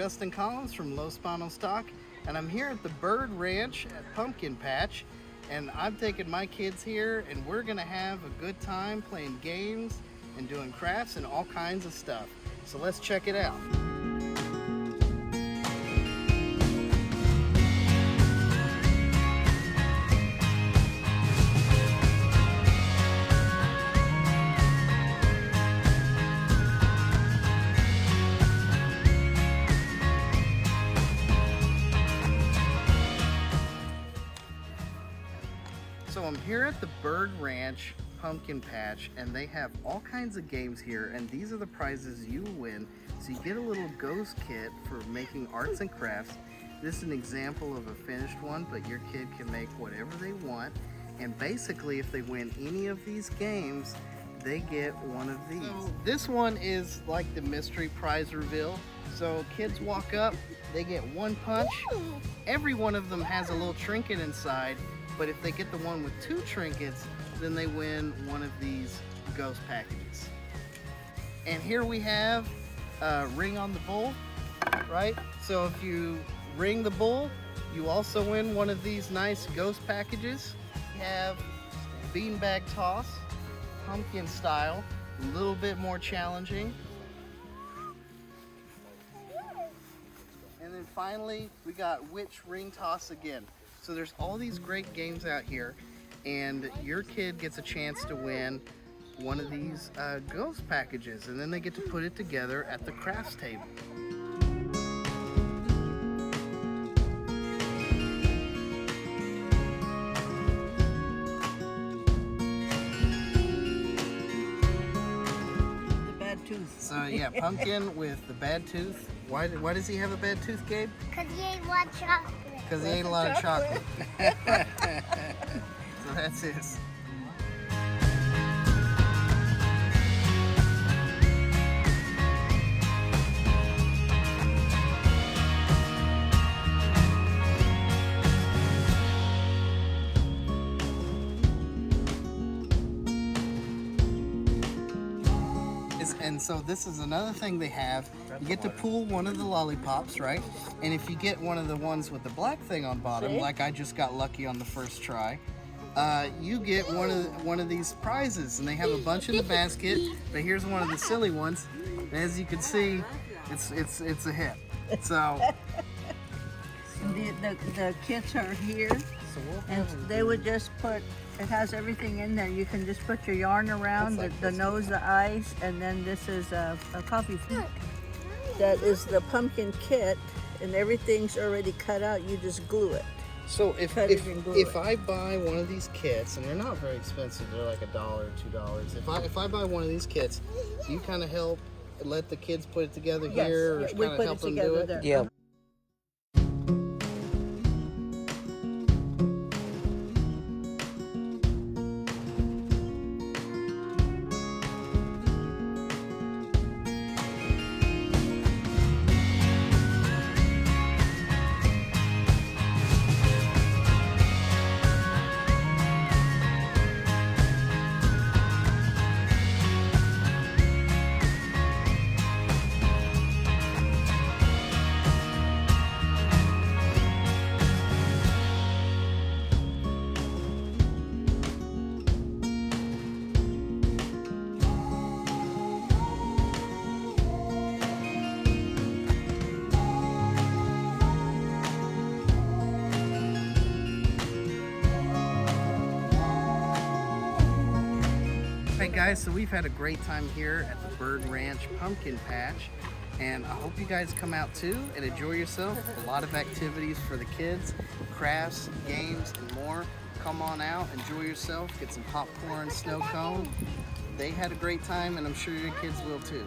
Justin Collins from Los Banos Stock, and I'm here at the Bird Ranch at Pumpkin Patch, and I'm taking my kids here, and we're gonna have a good time playing games and doing crafts and all kinds of stuff. So let's check it out. So I'm here at the Bird Ranch Pumpkin Patch, and they have all kinds of games here, and these are the prizes you win. So you get a little ghost kit for making arts and crafts. This is an example of a finished one, but your kid can make whatever they want. And basically, if they win any of these games, they get one of these. So this one is like the mystery prize reveal. So kids walk up, they get one punch. Every one of them has a little trinket inside. But if they get the one with 2 trinkets, then they win one of these ghost packages. And here we have Ring on the Bull, right? So if you ring the bull, you also win one of these nice ghost packages. We have Beanbag Toss, pumpkin style, a little bit more challenging. And then finally, we got Witch Ring Toss again. So there's all these great games out here, and your kid gets a chance to win one of these ghost packages, and then they get to put it together at the crafts table. The bad tooth. So yeah, Pumpkin with the bad tooth. Why does he have a bad tooth, Gabe? Because he ate a lot of chocolate. Because he ate a lot of chocolate. So that's his. And so this is another thing they have. You get to pull one of the lollipops, right? And if you get one of the ones with the black thing on bottom, like I just got lucky on the first try, you get one of these prizes. And they have a bunch in the basket, but here's one of the silly ones. And as you can see, it's a hit. So the kits are here, and they would just put, it has everything in there. You can just put your yarn around the nose, the eyes, and then this is a coffee fruit. That is the pumpkin kit, and everything's already cut out. You just glue it. So if I buy one of these kits, and they're not very expensive, they're like $1 or $2. If I buy one of these kits, you kind of help let the kids put it together here, or kind of help them do it. There. Yeah. Hey guys, so we've had a great time here at the Bird Ranch Pumpkin Patch, and I hope you guys come out too and enjoy yourself. A lot of activities for the kids, crafts, games, and more. Come on out, enjoy yourself, get some popcorn, snow cone. They had a great time, and I'm sure your kids will too.